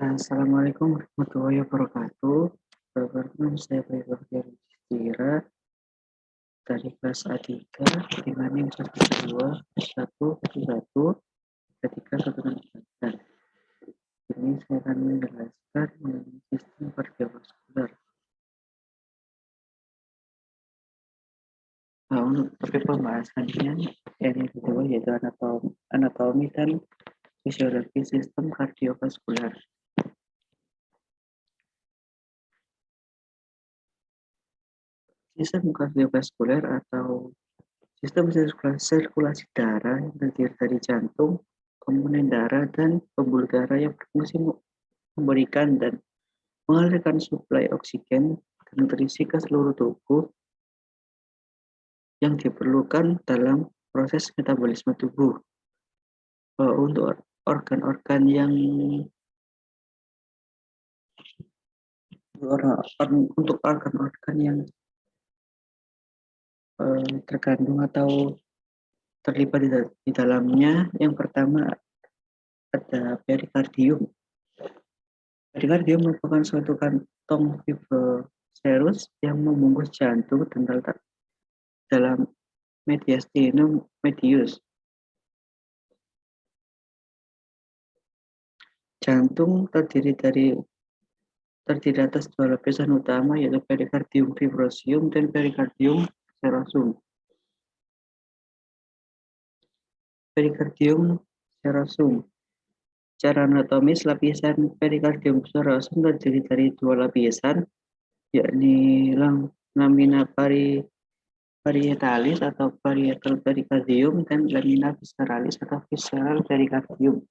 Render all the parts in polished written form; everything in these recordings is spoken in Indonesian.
Assalamualaikum warahmatullahi wabarakatuh. Perkenalkan saya Bayu Tira dari kelas A3 dengan NIM 1211111 Ini saya akan menjelaskan mengenai sistem kardiovaskular. Nah, untuk topik pembahasannya yang kedua yaitu anatomi dan fisiologi sistem kardiovaskular. Sistem kardiovaskuler atau sistem sirkulasi darah yang terdiri dari jantung, komponen darah, dan pembuluh darah yang berfungsi memberikan dan mengalirkan suplai oksigen dan nutrisi ke seluruh tubuh yang diperlukan dalam proses metabolisme tubuh. Untuk organ-organ yang terkandung atau terlibat di dalamnya, yang pertama ada perikardium. Perikardium merupakan suatu kantong fibroserus yang membungkus jantung dan terletak dalam mediastinum medius. Jantung terdiri atas dua lapisan utama, yaitu perikardium fibrosum dan perikardium serosum. Perikardium serosum. Secara anatomis, lapisan perikardium serosum terdiri dari dua lapisan, yakni lamina parietalis atau parietal perikardium dan lamina visceralis atau visceral perikardium.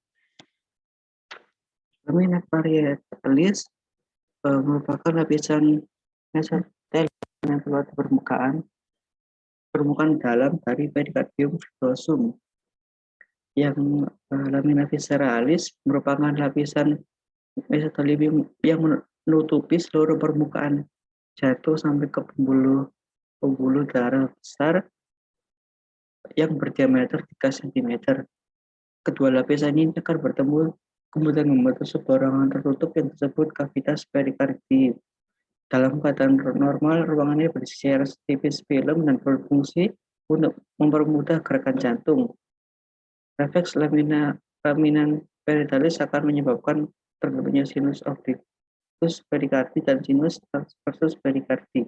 Lamina parietalis merupakan lapisan mesotel yang keluar permukaan dalam dari perikardium fibrosum. Yang lamina visceralis merupakan lapisan mesotelium yang menutupi seluruh permukaan jantung sampai ke pembuluh darah besar yang berdiameter 3 cm. Kedua lapisan ini akan bertemu kemudian membentuk sebuah ruangan tertutup yang disebut kavitas perikardium. Dalam keadaan normal, ruangan ini berisi tipis film dan berfungsi untuk mempermudah gerakan jantung. Refleks laminan parietalis akan menyebabkan terbentuknya sinus obliquus perikardi dan sinus transversus perikardi.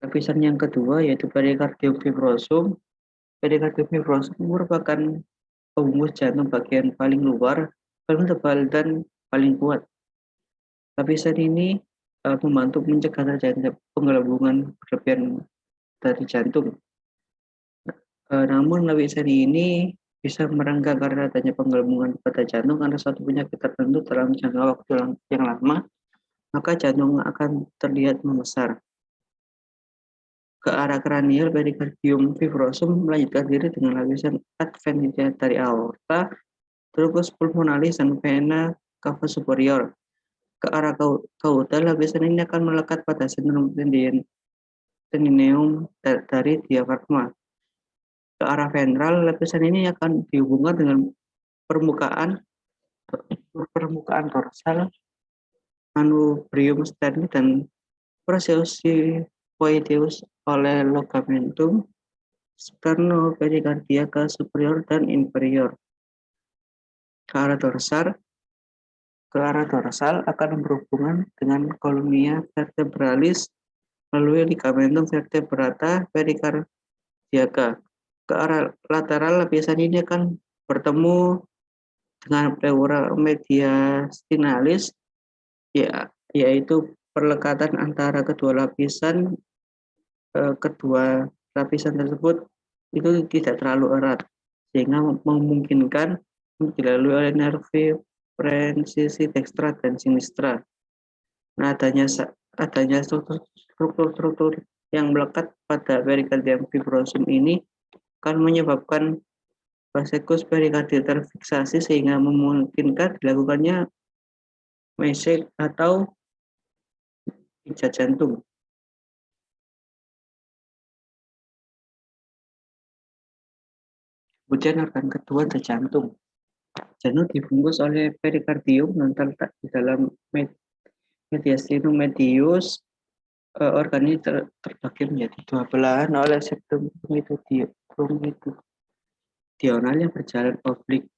Lapisan yang kedua yaitu perikardium fibrosum. Perikardium fibrosum merupakan pembungkus jantung bagian paling luar, paling tebal dan paling kuat. Lapisan ini membantu mencegah terjadinya penggelembungan berlebihan dari jantung. Namun lapisan ini bisa merenggang karena adanya penggelembungan pada jantung karena suatu penyakit tertentu dalam jangka waktu yang lama, maka jantung akan terlihat membesar. Ke arah kranial, perikardium fibrosum melanjutkan diri dengan lapisan adventitia dari aorta, truncus pulmonalis, dan vena cava superior. Ke arah kaudal, lapisan ini akan melekat pada sentrum tendineum dari diafragma. Ke arah ventral, lapisan ini akan dihubungkan dengan permukaan dorsal, manubrium sterni, dan prosecusioideus oleh ligamentum sternopericardiaca superior dan inferior. Ke arah dorsal akan berhubungan dengan columnia vertebralis melalui ligamentum vertebrata pericardiaca. Ke arah lateral, lapisan ini akan bertemu dengan pleura mediastinalis, yaitu perlekatan antara kedua lapisan tersebut itu tidak terlalu erat sehingga memungkinkan dilalui oleh nervi francisi dextra dan sinistra. Nah, adanya struktur yang melekat pada perikardium fibrosum ini akan menyebabkan vasekus perikardi terfiksasi sehingga memungkinkan dilakukannya mesek atau pijat jantung. Kemudian organ kedua ada jantung. Jantung dibungkus oleh perikardium dan terletak di dalam mediastinum medius. Organ ini terbagi menjadi dua belahan oleh septum longitudinal yang berjalan oblik.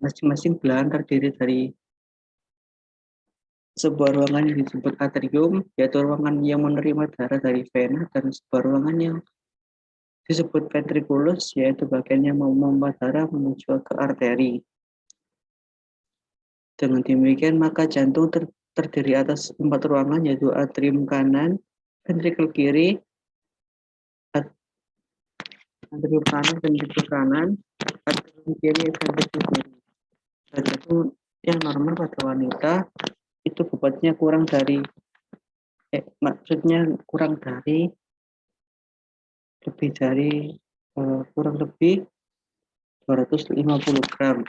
Masing-masing belahan terdiri dari sebuah ruangan yang disebut atrium, yaitu ruangan yang menerima darah dari vena, dan sebuah ruangan yang disebut ventriculus, yaitu bagian yang memompa darah menuju ke arteri. Dengan demikian, maka jantung terdiri atas 4 ruangan, yaitu atrium kanan, ventrikel kiri, atrium kanan, ventrikel kanan, atrium kiri, ventrikel kiri. Jantung yang normal pada wanita itu bobotnya kurang dari kurang lebih 250 gram.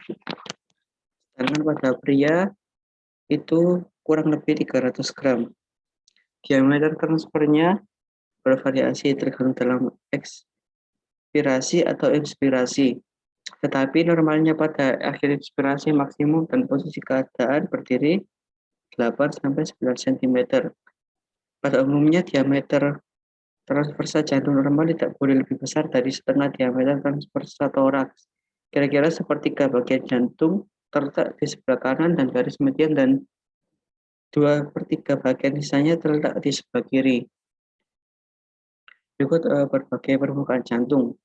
Sedangkan pada pria itu kurang lebih 300 gram. Diameter transfernya bervariasi tergantung dalam ekspirasi atau inspirasi. Tetapi normalnya pada akhir inspirasi maksimum dan posisi keadaan berdiri 8-9 cm. Pada umumnya diameter transversa jantung normal tidak boleh lebih besar dari setengah diameter transversa toraks. Kira-kira sepertiga bagian jantung terletak di sebelah kanan dan garis median, dan 2/3 bagian sisanya terletak di sebelah kiri. Berikut berbagai permukaan jantung.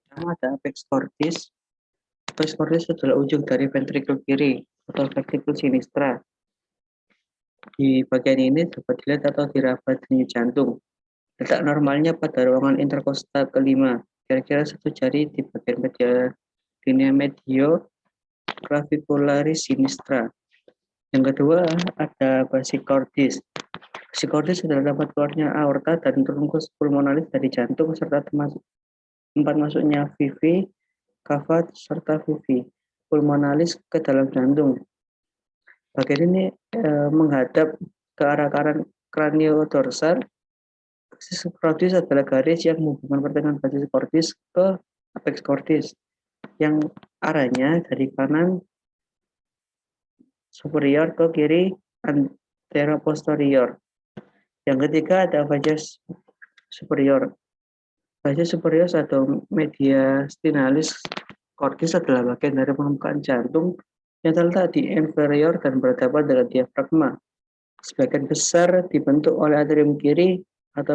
Pertama ada apex cordis. Apex cordis adalah ujung dari ventrikel kiri atau ventricle sinistra. Di bagian ini dapat dilihat atau diraba denyut jantung. Letak normalnya pada ruangan interkostal kelima, kira-kira 1 jari di bagian linea medio clavicularis sinistra. Yang kedua ada basichordis. Basichordis adalah tempat keluarnya aorta dan truncus pulmonalis dari jantung serta tempat masuknya VV, cava serta VV pulmonalis ke dalam jantung. Bagian ini menghadap ke arah kraniodorsal. Basis cordis adalah garis yang menghubungkan pertengahan basis cordis ke apex cordis, yang arahnya dari kanan superior ke kiri anteroposterior. Yang ketiga ada basis superior. Basis superior atau mediastinalis cordis adalah bagian dari permukaan jantung yang terletak di inferior dan berhadapan dengan diafragma. Sebagian besar dibentuk oleh atrium kiri atau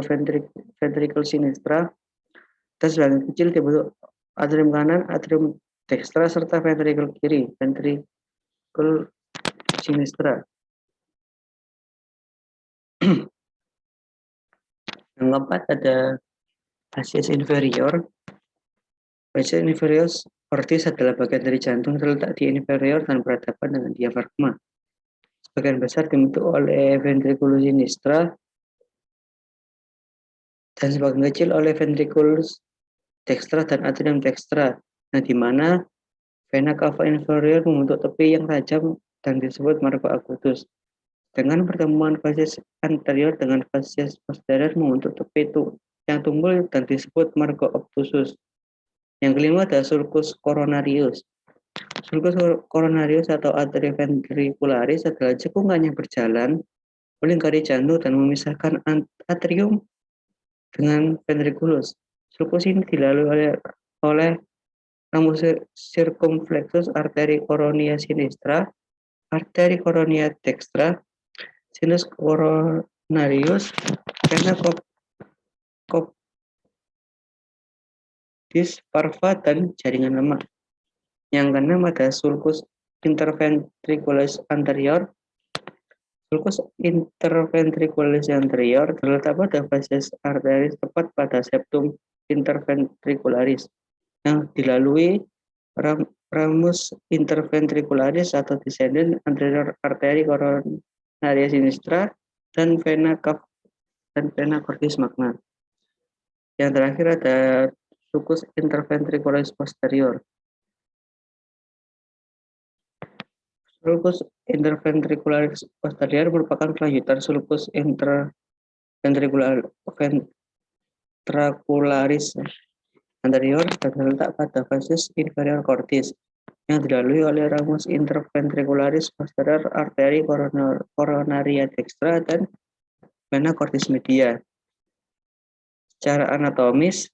ventricle sinistra, dan sebagian kecil dibentuk atrium kanan, atrium dextra, serta ventricle kiri, ventricle sinistra. Yang keempat ada basis inferior. Basis inferior cordis adalah bagian dari jantung terletak di inferior dan berhadapan dengan diafragma. Sebagian besar dibentuk oleh ventriculus sinistra dan sebagian kecil oleh ventriculus dextra dan atrium dextra, di mana vena cava inferior membentuk tepi yang tajam dan disebut margo acutus. Dengan pertemuan basis anterior dengan basis posterior membentuk tepi yang tumpul dan disebut margo obtusus. Yang kelima ada sulcus coronarius. Sulcus coronarius atau arteria ventricularis adalah cekungan yang berjalan melingkari jantung dan memisahkan atrium dengan ventriculus. Sulcus ini dilalui oleh rambut circumflexus arteri coronia sinistra, arteri coronia dextra, sinus coronarius, vena coccyx parva, dan jaringan lemak. Yang keenam ada sulcus interventricularis anterior. Sulcus interventricularis anterior terletak pada basis arteris tepat pada septum interventricularis yang dilalui ramus interventricularis atau descendant anterior arteri coronaria sinistra dan vena cordis magna. Yang terakhir ada sulcus interventricularis posterior. Sulcus interventricularis posterior merupakan kelanjutan sulcus interventricularis anterior dan terletak pada facies inferior cordis yang dilalui oleh ramus interventricularis posterior, arteri coronaria dextra, dan vena cordis media. Secara anatomis,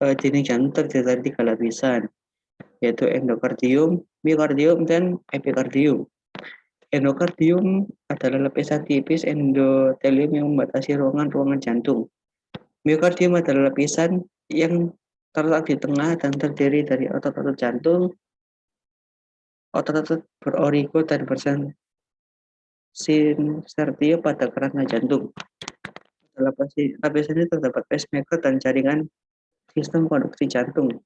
dinding jantung terdiri dari 3 lapisan, yaitu endokardium, miokardium, dan epikardium. Endokardium adalah lapisan tipis endotelium yang membatasi ruangan-ruangan jantung. Miokardium adalah lapisan yang terletak di tengah dan terdiri dari otot-otot jantung, otot-otot berorigo dan bersinsertio pada kerangka jantung. Lapisan ini terdapat pacemaker dan jaringan sistem konduksi jantung.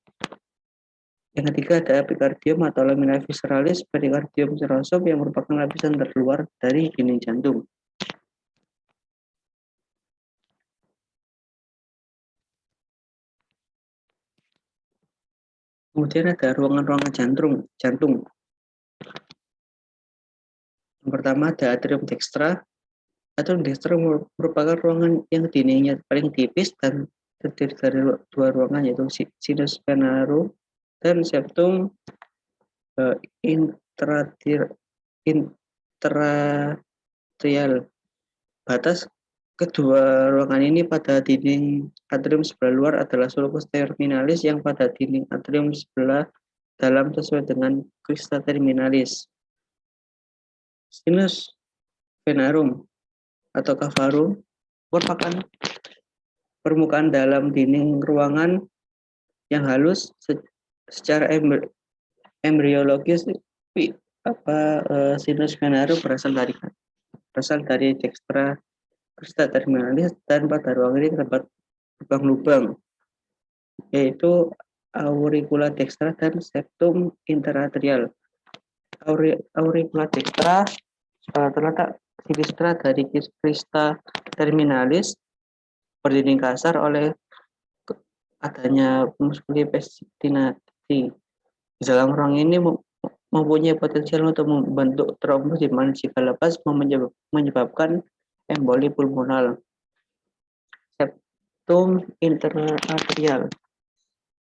Yang ketiga ada epikardium atau lamina visceralis perikardium serosum yang merupakan lapisan terluar dari dinding jantung. Kemudian ada ruangan-ruangan jantung. Yang pertama ada atrium dextra. Atrium dextra merupakan ruangan yang dindingnya paling tipis dan terdiri dari 2 ruangan, yaitu sinus venarum dan septum intratrial. Batas kedua ruangan ini pada dinding atrium sebelah luar adalah sulcus terminalis yang pada dinding atrium sebelah dalam sesuai dengan crista terminalis. Sinus venarum atau cavarum merupakan permukaan dalam dinding ruangan yang halus secara embriologis. Sinus venarum berasal dari dextra crista terminalis, dan pada ruangan ini terdapat lubang-lubang, yaitu auricula dextra dan septum interatrial. Auricula dextra terletak sinistra dari crista terminalis, berdinding kasar oleh adanya musculi pectinati. Di dalam ruang ini mempunyai potensial untuk membentuk trombus di mana jika lepas menyebabkan emboli pulmonal. Septum interatrial.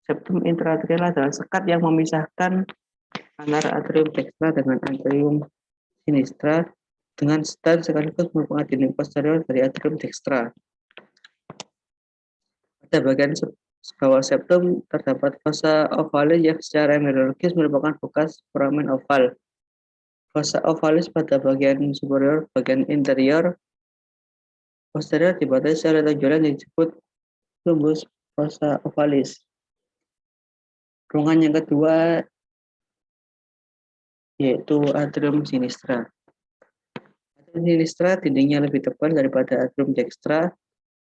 Septum interatrial adalah sekat yang memisahkan antara atrium dextra dengan atrium sinistra dengan dan sekaligus merupakan dinding posterior dari atrium dextra. Pada bagian bawah septum terdapat fossa ovalis yang secara embriologis merupakan bekas foramen oval. Fossa ovalis pada bagian superior, bagian interior posterior dibatasi oleh tonjolan yang disebut lumbus fossa ovalis. Ruangan yang kedua yaitu atrium sinistra. Atrium sinistra dindingnya lebih tebal daripada atrium dextra,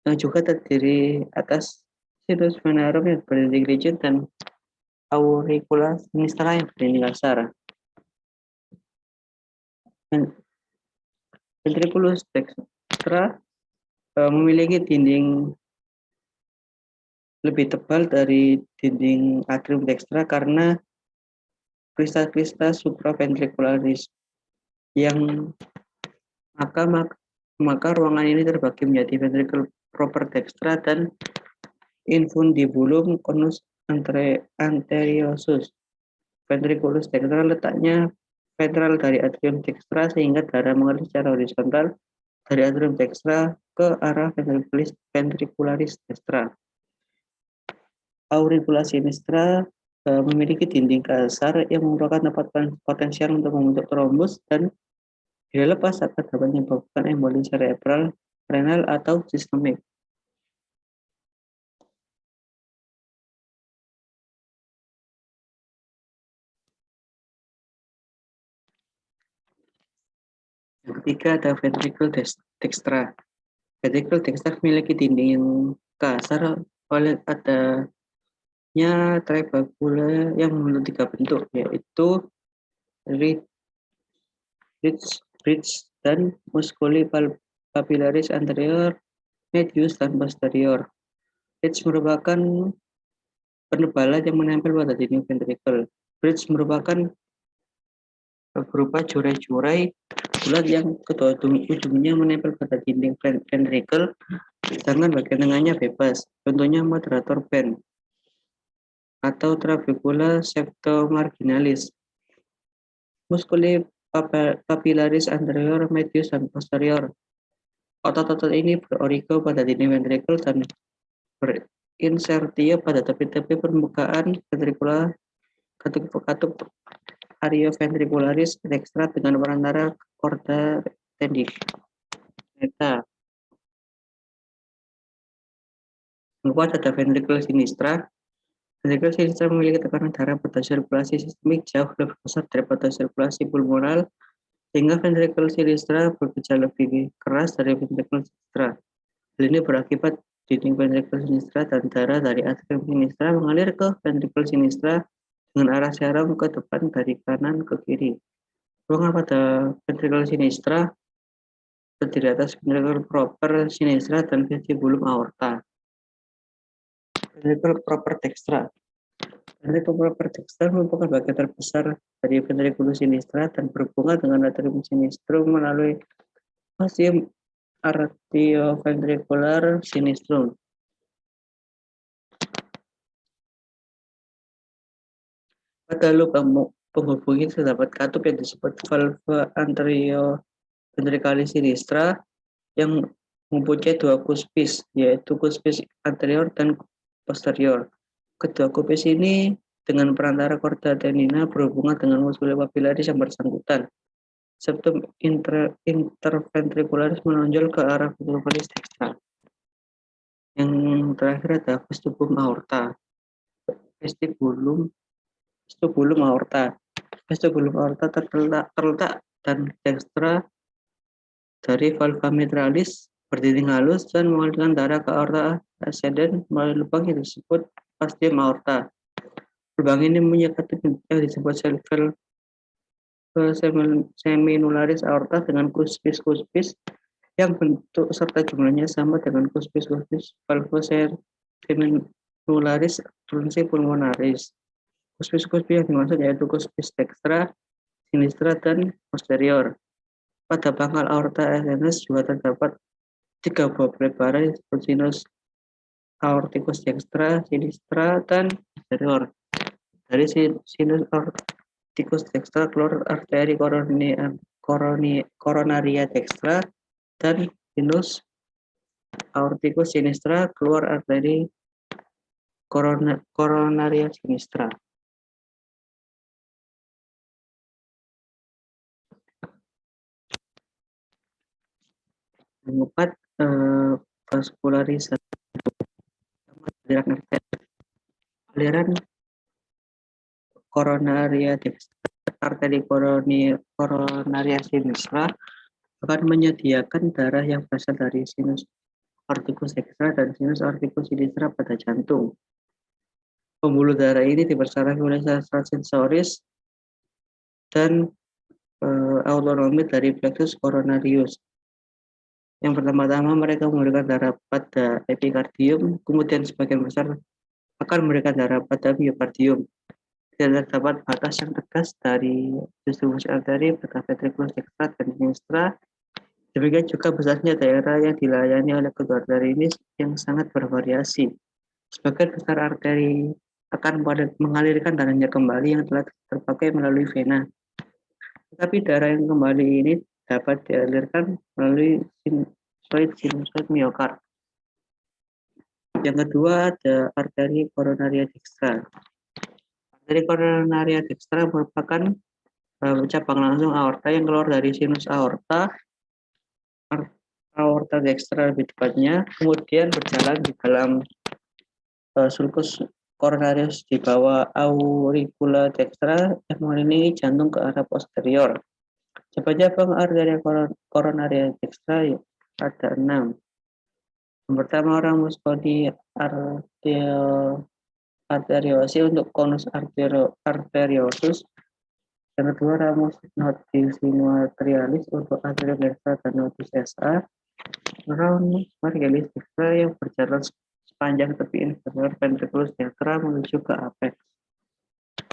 yang juga terdiri atas sinus venarum yang berdinding rigid dan auricula sinistra yang berdinding kasar. Ventriculus dextra memiliki dinding lebih tebal dari dinding atrium dextra karena crista supraventricularis, yang maka ruangan ini terbagi menjadi ventricle proper dextra dan infundibulum conus anteriosus. Ventriculus dextra letaknya ventral dari atrium dextra sehingga darah mengalir secara horizontal dari atrium dextra ke arah ventricularis dextra. Auricula sinistra memiliki dinding kasar yang merupakan tempat potensial untuk membentuk trombus dan bila lepas dapat menyebabkan emboli cerebral, renal, atau sistemik. Yang ketiga ada ventricle dextra. Ventricle dextra memiliki dinding yang kasar oleh adanya trabecula yang memiliki 3 bentuk, yaitu ridge dan musculi papillaris anterior, medius, dan posterior. Ridge merupakan penebalan yang menempel pada dinding ventricle. Ridge merupakan berupa jurai-jurai bulat yang kedua ujungnya menempel pada dinding ventricle, sedangkan bagian tengahnya bebas, bentuknya moderator band. atau trabecula septomarginalis. Musculi papillaris anterior, medius, dan posterior. Otot-otot ini berorigo pada dinding ventrikel dan berinsertio pada tepi-tepi permukaan ventrikula katup arioventricularis dextra dengan perantara chorda tendinata. Keempat ada ventricle sinistra. Ventricle sinistra memiliki tekanan darah pada sirkulasi sistemik jauh lebih besar daripada sirkulasi pulmonal, sehingga ventricle sinistra bergejala lebih keras dari ventricle sinistra. Hal ini berakibat dinding ventricle sinistra dan darah dari atrium sinistra mengalir ke ventricle sinistra dengan arah jarum ke depan dari kanan ke kiri. Ruangan pada ventricle sinistra terdiri atas ventricle proper sinistra dan vestibulum aorta. Ventricle proper dextra. Ventricle proper dextra merupakan bagian terbesar dari ventriculum sinistra dan berhubungan dengan atrium sinistrum melalui fascium arterioventricular sinistrum. Pada lubang penghubung ini terdapat katup yang disebut valva anterioventricalis sinistra yang mempunyai dua cuspis, yaitu cuspis anterior dan posterior. Kedua cuspis ini dengan perantara chorda tendina berhubungan dengan musculi papillaris yang bersangkutan. Septum interventricularis menonjol ke arah ventriculis dextra. Yang terakhir ada vestibulum aorta. Vestibulum aorta. Vestibulum aorta terletak dan dextra dari valva mitralis berdinding halus dan mengalirkan darah ke aorta ascendens melalui lubang yang disebut fascium aorta. Lubang ini mempunyai katup yang disebut valva seminularis aorta dengan cuspis yang bentuk serta jumlahnya sama dengan cuspis valva seminularis trunci pulmonaris. Cuspis yang dimaksud yaitu cuspis dextra, sinistra, dan posterior. Pada pangkal aorta ascendens juga terdapat 3 buah pelebara disebut sinus aorticus dextra, sinistra, dan posterior. Dari sinus aorticus dextra keluar arteri coronaria dextra, dan sinus aorticus sinistra keluar arteri coronaria sinistra. Keempat, vaskularisasi aliran coronaria dextra, arteri coronaria sinistra akan menyediakan darah yang berasal dari sinus aorticus dextra dan sinus aorticus sinistra pada jantung. Pembuluh darah ini dipersarafkan oleh saluran sensoris dan autonomi dari plexus coronarius. Yang pertama-tama mereka memberikan darah pada epikardium, kemudian sebagian besar akan memberikan darah pada miokardium. Tidak terdapat batas yang tegas dari distribusi arteri pada ventriculus dextra dan sinistra. Demikian juga besarnya daerah yang dilayani oleh kedua arteri ini yang sangat bervariasi. Sebagian besar arteri akan mengalirkan darahnya kembali yang telah terpakai melalui vena. Tetapi darah yang kembali ini dapat dialirkan melalui sinusoid miokard. Yang kedua ada arteri coronaria dextra. Arteri coronaria dextra merupakan cabang langsung aorta yang keluar dari sinus aorta dextra lebih tepatnya, kemudian berjalan di dalam sulcus coronarius di bawah auricula dextra yang mengelilingi jantung ke arah posterior. Cabang arteri coronaria dextra ada 6. Yang pertama ramus codi arteriosi untuk conus arteriosus. Yang kedua ramus nodus sinuatrialis untuk arterio dextra dan nodus SA. Ramus marginis dextra yang berjalan sepanjang tepi inferior ventriculus dextra menuju ke apex.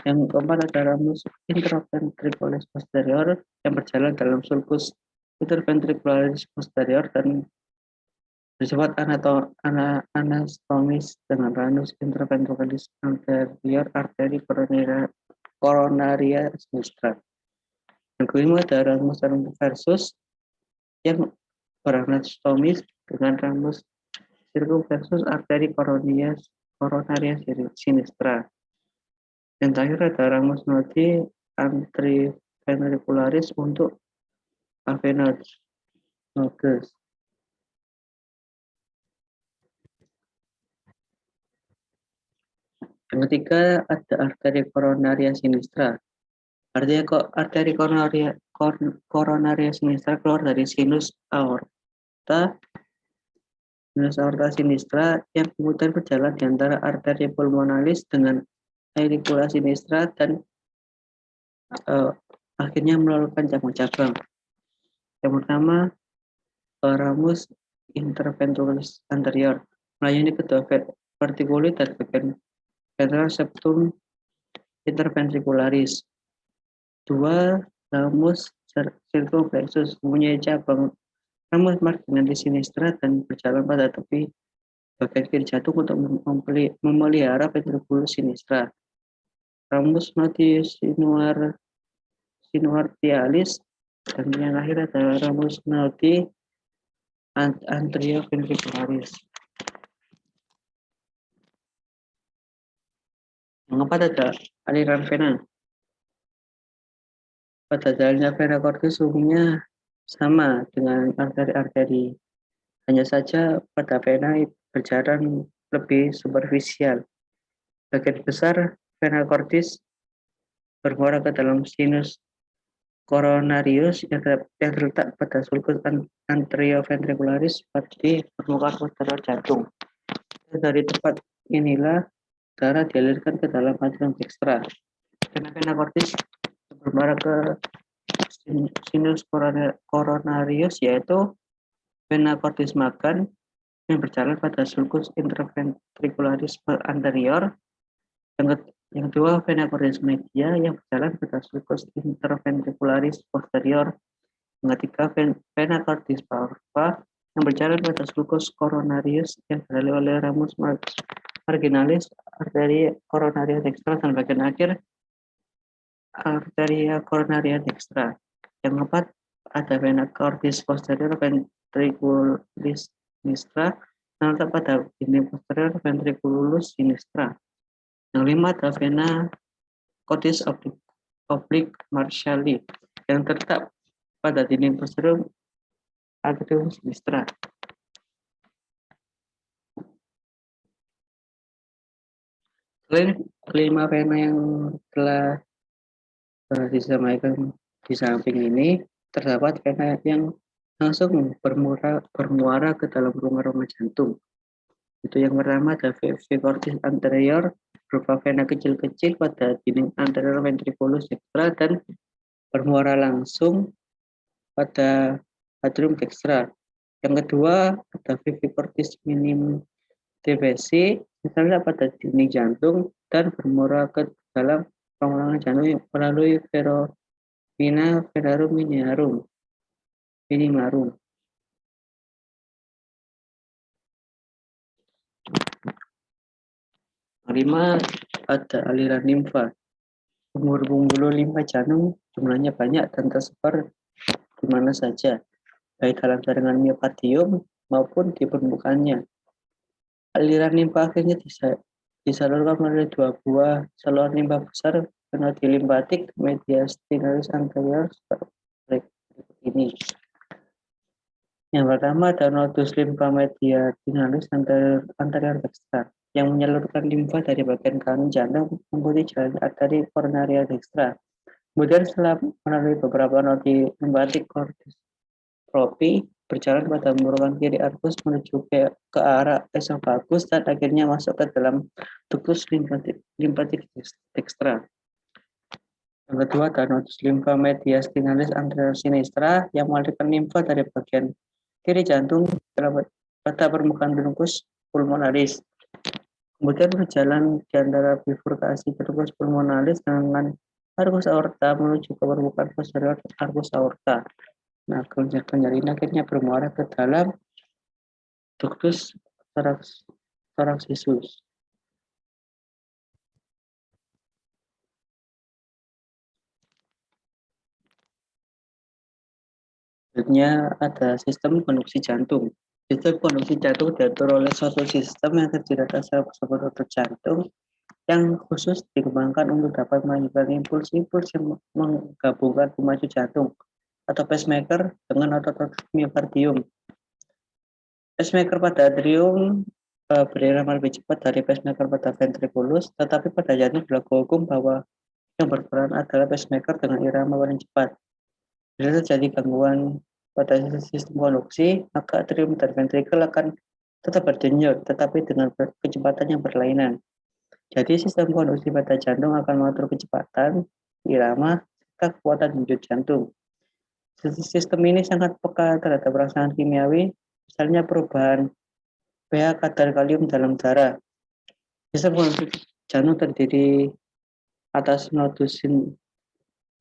Yang keempat ada ramus interventricularis posterior yang berjalan dalam sulcus interventricularis posterior dan Bersifat anastomis dengan ranus interventralis anterior arteri coronaria sinistra. Yang kelima ada ramus versus yang beranastomis dengan ramus circumflexus arteri coronaria sinistra. Yang terakhir ada ramus nodi antriventricularis untuk avenoides nodes. Yang ketiga ada arteri coronaria sinistra. Artinya kok arteri coronaria sinistra keluar dari sinus aorta sinistra yang kemudian berjalan di antara arteri pulmonalis dengan auricula sinistra dan akhirnya melakukan cabang-cabang. Yang pertama, ramus interventralis anterior melayani kedua vertikulit dan bagian ventral septum interventricularis. Dua, ramus circumflexus mempunyai cabang ramus marginalis sinistra dan berjalan pada tepi bagian kiri jantung untuk memelihara ventriculus sinistra. Ramus nodi sinuartialis dan yang akhir adalah ramus nodi anterioventricularis. Yang keempat ada aliran vena. Pada jalannya vena cordis umumnya sama dengan arteri-arteri. Hanya saja pada vena berjalan lebih superficial. Bagian besar vena cordis bermuara ke dalam sinus coronarius yang terletak pada sulcus anterioventricularis di permukaan posterior jantung. Dari tempat inilah darah dialirkan ke dalam atrium dextra. Vena cordis bermuara ke sinus coronarius yaitu vena cordis magan yang berjalan pada sulcus interventricularis anterior. Yang kedua, vena cordis media yang berjalan pada sulcus interventricularis posterior. Yang ketiga, vena cordis parva yang berjalan pada sulcus coronarius yang dilalui oleh ramus marginalis arteria coronaria dextra dan bagian akhir arteria coronaria dextra. Yang keempat, ada vena cordis posterior ventriculis sinistra yang terletak pada dinding posterior ventriculus sinistra. Yang lima ada vena cordis oblique marshalli yang terletak pada dinding posterior atrium sinistra. Selain kelima vena yang telah disampaikan di samping ini, terdapat vena yang langsung bermuara ke dalam rongga-rongga jantung. Itu yang pertama ada V cordis anterior berupa vena kecil-kecil pada dinding anterior ventriculus dextra dan bermuara langsung pada atrium dextra. Yang kedua ada V cordis minim TVC misalnya pada dinding jantung dan bermuara ke dalam rongga jantung melalui vena venarum minimarum. Kelima ada aliran limfa. Pembuluh limfa jantung jumlahnya banyak dan tersebar di mana saja, baik dalam jaringan miokardium maupun di permukaannya. Aliran limfa akhirnya disalurkan melalui dua buah saluran limfa besar nodi limfatik mediastinalis anterior berikut ini. Yang pertama ada nodus limfa mediastinalis anterior dextra yang menyalurkan limfa dari bagian kanan jantung mengikuti jalan arteri coronaria dextra. Kemudian setelah melalui beberapa nodi limfatik cordistrofi berjalan pada murukan kiri arkus menuju ke arah esofagus dan akhirnya masuk ke dalam ductus lymphatic dextra. Yang kedua ada nodus limfa mediastinalis anterior sinistra yang mengalirkan limfa dari bagian kiri jantung pada permukaan ductus pulmonalis. Kemudian berjalan di antara bifurkasi ductus pulmonalis dengan arcus aorta menuju ke permukaan posterior arcus aorta. Nah, kelenjar ini akhirnya bermuara ke dalam ductus thoracisus. Selanjutnya ada sistem konduksi jantung. Sistem konduksi jantung diatur oleh suatu sistem yang terdiri atas serbu jantung yang khusus dikembangkan untuk dapat melanjutkan impuls-impuls yang menggabungkan pemacu jantung atau pacemaker dengan otot miokardium. Pacemaker pada atrium berirama lebih cepat dari pacemaker pada ventriculus, tetapi pada jantung berlaku hukum bahwa yang berperan adalah pacemaker dengan irama paling cepat. Bila terjadi gangguan pada sistem konduksi, maka atrium dan ventrikel akan tetap berdenyut, tetapi dengan kecepatan yang berlainan. Jadi sistem konduksi pada jantung akan mengatur kecepatan, irama, serta kekuatan denyut jantung. Sistem ini sangat peka terhadap rangsangan kimiawi, misalnya perubahan pH kadar kalium dalam darah. Sistem konduksi jantung terdiri atas nodus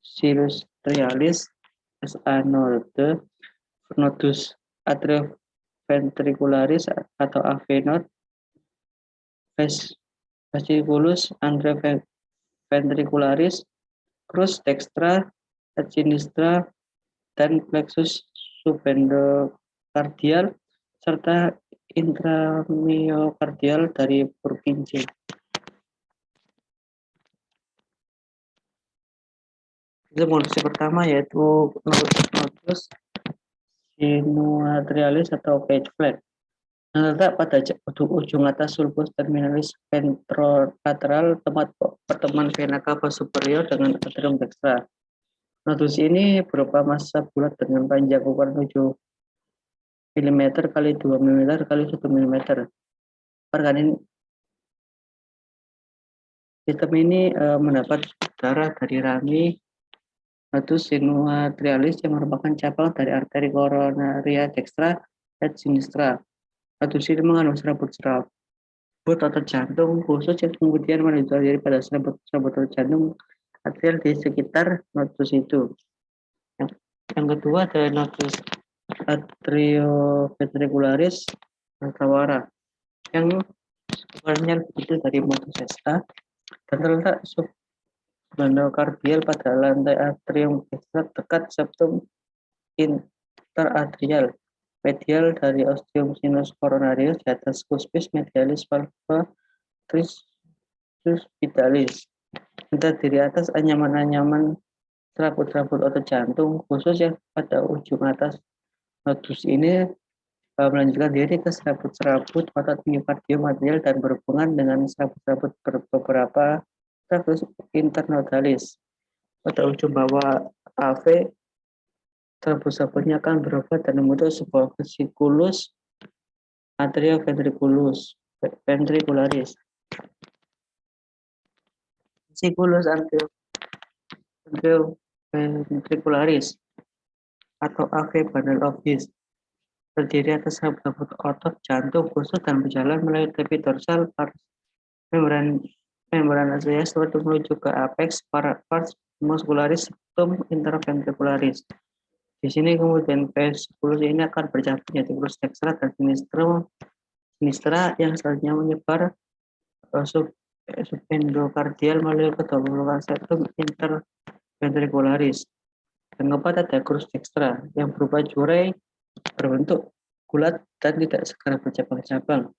sinusoidalis, SA node, nodus atrioventricularis atau AV node, fasciculus anteroventricularis, crus dextra, et sinistra, dan plexus subendokardial, serta intramyokardial dari Purkinje. Modus pertama yaitu nodus sinuatrialis atau cage flat. Terletak pada ujung atas sulcus terminalis ventrolateral, tempat pertemuan vena cava superior dengan atrium dextra. Nodus ini berupa massa bulat dengan panjang ukuran 7 mm kali 2 mm kali 1 mm. Sistem ini mendapat darah dari rami nodus sinuatrialis yang merupakan cabang dari arteri coronaria dextra et sinistra. Nodus ini mengandung serabut-serabut otot jantung khusus yang kemudian menunjukkan diri pada serabut otot jantung atrial di sekitar nodus itu. Yang kedua adalah nodus atrioventricularis tawara yang ukurannya lebih kecil dari modus sesta dan terletak subendokardial pada lantai atrium dextra dekat septum interatrial medial dari ostium sinus coronarius di atas cuspis medialis valva tricuspidalis. Terdiri atas anyaman-anyaman serabut-serabut otot jantung khusus yang pada ujung atas nodus ini melanjutkan diri ke serabut-serabut otot miokardium material dan berhubungan dengan serabut-serabut beberapa tractus internodalis. Pada ujung bawah AV, serabut-serabutnya akan berubah dan membentuk sebuah vesiculus atrioventricularis. Vesiculus atrioventricularis atau AV bundle of His terdiri atas serabut otot jantung khusus dan berjalan melalui tepi dorsal membranacea untuk menuju ke apex pars muscularis septum interventricularis. Di sini kemudian vesiculus ini akan bercabang menjadi crus dextra dan sinistra yang selanjutnya menyebar subendokardial melalui kedua pembuluh septum interventricularis. Yang keempat ada crus dextra yang berupa jurai berbentuk bulat dan tidak segera bercabang-cabang.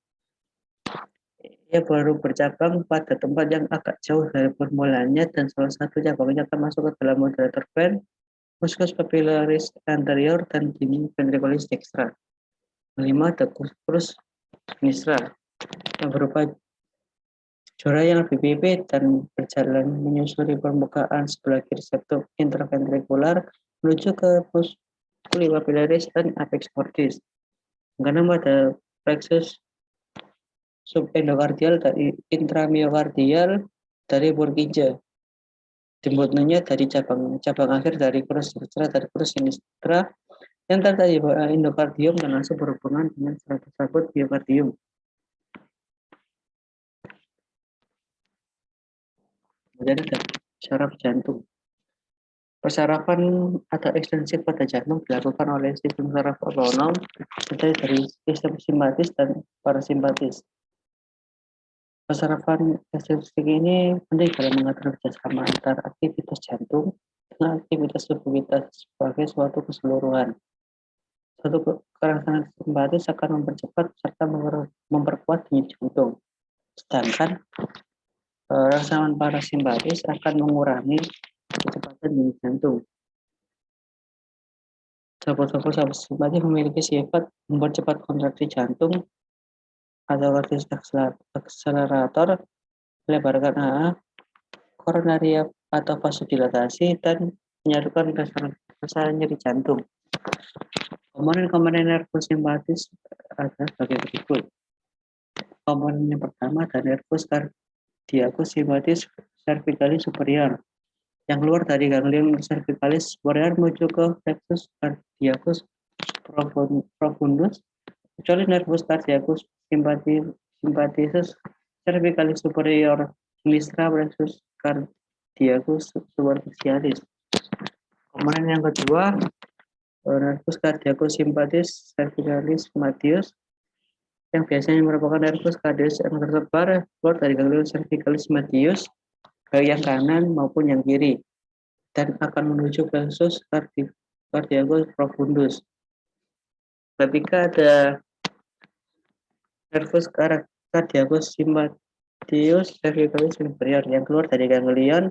Ia baru bercabang pada tempat yang agak jauh dari permulaannya dan salah satu cabangnya akan masuk ke dalam moderator vein, muscus papillaris anterior dan dinding ventriculis dextra. Kelima ada crus sinistra yang berupa jurai yang lebih pipih dan berjalan menyusuri permukaan sebelah kiri septum interventricular menuju ke musculi papillaris dan apex cordis. Karena pada plexus subendokardial dari intramyokardial dari Purkinje. Dimulainya dari cabang akhir dari crus dextra dari crus sinistra yang terletak di bawah endokardium dan langsung berhubungan dengan serabut miokardium. Kemudian ada saraf jantung. Persarafan atau ekstensi pada jantung dilakukan oleh sistem saraf otonom terdiri dari sistem simpatis dan parasimpatis. Persarafan ekstensif ini penting dalam mengatur kerjasama antar aktivitas jantung dengan aktivitas tubuh kita sebagai suatu keseluruhan. Suatu kerangsangan simpatis akan mempercepat serta memperkuat denyut jantung, sedangkan rangsangan parasimpatis akan mengurangi kecepatan denyut jantung. Sabot-sabot simpatis memiliki sifat mempercepat kontraksi jantung atau kardius akselerator, melebarkan AA, koronaria atau vasodilatasi, dan menyatukan rasa nyeri jantung. Komponen-komponen nervus simpatis ada sebagai berikut. Komponen yang pertama adalah nervus cardiacus simpatis cervicalis superior yang keluar dari ganglion cervicalis superior menuju ke plexus cardiacus profundus, kecuali nervus cardiacus sympathisus cervicalis superior sinistra plexus cardiacus superficialis. Komponen yang kedua, nervus cardiacus simpatis cervicalis medius yang biasanya merupakan nervus cardiacus yang tersebar keluar dari ganglion cervicalis medius baik yang kanan maupun yang kiri dan akan menuju plexus cardiacus profundus. Ketika ada nervus cardiacus sympathius cervicalis superior yang keluar dari ganglion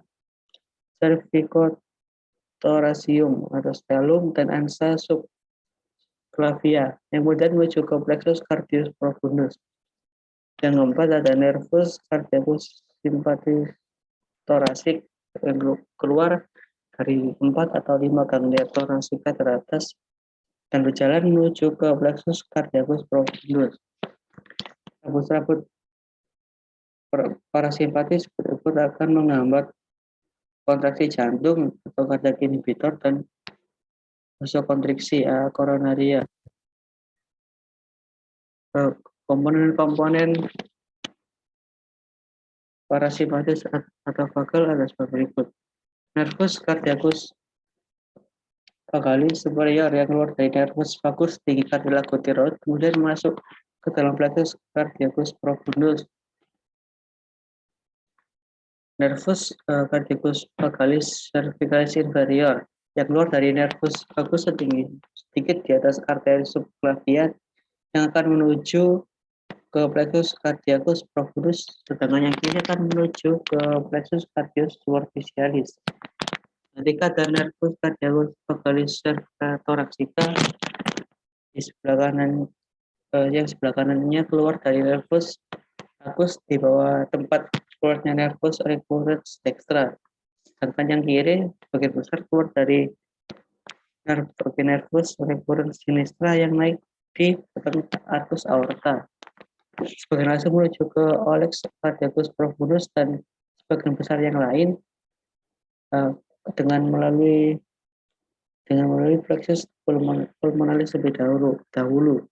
cervicothoracium atau stellum dan ansa subclavia yang kemudian menuju ke plexus cardiacus profundus. Yang keempat ada nervus cardiacus sympathius thoracic yang keluar dari 4 atau 5 ganglia thoracika teratas dan berjalan menuju ke plexus cardiacus profundus. Rabut-rabut parasimpatis berikut akan menghambat kontraksi jantung atau cardiac inhibitor dan vasokonstriksi koronaria. Komponen-komponen parasimpatis atau vagal ada sebagai berikut. Nervus cardiacus vagalis superior yang keluar dari nervus vagus tinggi cardiac tiroid kemudian masuk ke dalam plexus cardiacus profundus. Nervus cardiacus vagalis cervicalis inferior yang keluar dari nervus vagus sedikit di atas arteri subclavia yang akan menuju ke plexus cardiacus profundus, sedangkan yang kiri akan menuju ke plexus cardiacus superficialis. Ketika ada nervus cardiacus vagalis thoracica di sebelah kanan, yang sebelah kanannya keluar dari nervus vagus di bawah tempat keluarnya nervus auricularis dextra, sedangkan yang kiri sebagian besar keluar dari nervus auricularis sinistra yang naik di belakang arcus aorta. Sebagian langsung menuju ke olex cardiacus profundus dan sebagian besar yang lain dengan melalui plexus pulmonalis lebih dahulu.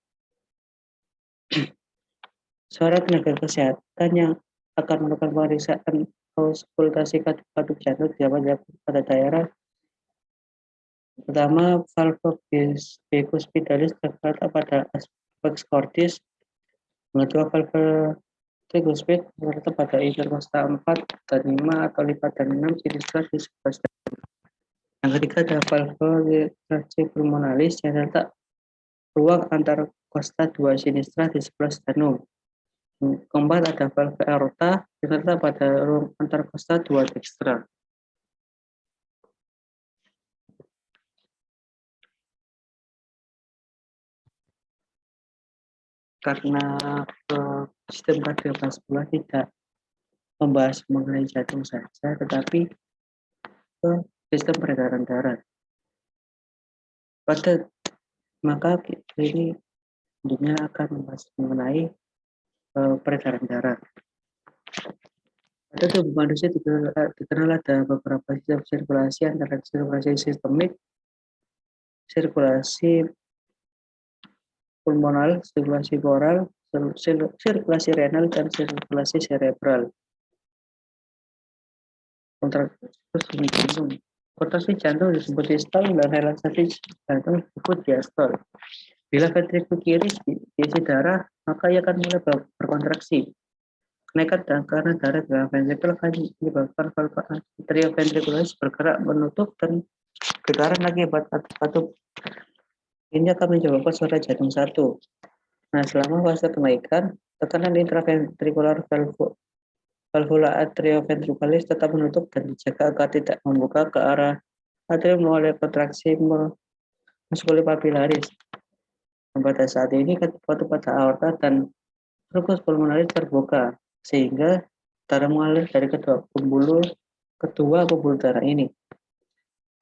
Seorang tenaga kesehatan yang akan melakukan pemeriksaan auskultasi katup jantung didapat pada daerah pertama valve bicuspidalis terletak pada apex cordis, yang kedua valve triguspid terletak pada intercosta 4 dan 5 atau lipatan 6 sinistra di sebelah sternum. Yang ketiga ada valve pulmonalis yang terletak ruang antar costa 2 sinistra di sebelah sternum. Keempat ada valve aorta yang terletak pada ruang antar costa 2 dextra. Karena sistem kardiovaskular tidak membahas mengenai jantung saja, tetapi sistem peredaran darah. Maka ini tentunya akan membahas mengenai peredaran darah. Pada tubuh manusia dikenal ada beberapa sistem sirkulasi antara sirkulasi sistemik, sirkulasi pulmonal, sirkulasi oral, sirkulasi renal, dan sirkulasi cerebral. Terus ini Kontraksi jantung disebut sistole dan relaksasi jantung disebut diastole. Bila ventrikel kiri diisi darah, maka ia akan mulai berkontraksi. Kenaikan karena darah dalam ventrikel akan menyebabkan valve atrioventricularis bergerak menutup dan getaran akibat katup. Ini akan menyebabkan suara jantung satu. Nah, selama fase kenaikan, tekanan intraventrikular valvula atrioventriculis tetap menutup dan dijaga agar tidak membuka ke arah atrium oleh kontraksi muskulopapilaris. Pada saat ini ketupat pada aorta dan truncus pulmonaris terbuka, sehingga darah mengalir dari kedua pembuluh darah ini.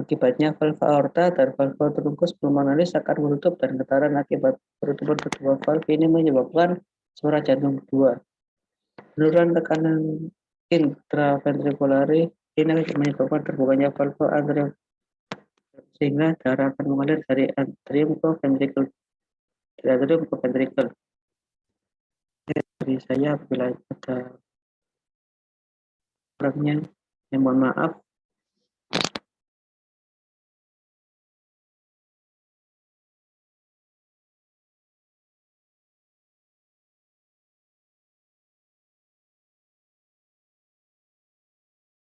Akibatnya valve aorta dan valve truncus pulmonaris akan menutup dan getaran akibat penutupan kedua valve ini menyebabkan suara jantung kedua. Penurunan tekanan intraventricularis ini menyebabkan terbukanya valve atrium sehingga darah akan mengalir dari atrium ke ventricle. Dari saya apabila ada kurangnya, mohon maaf.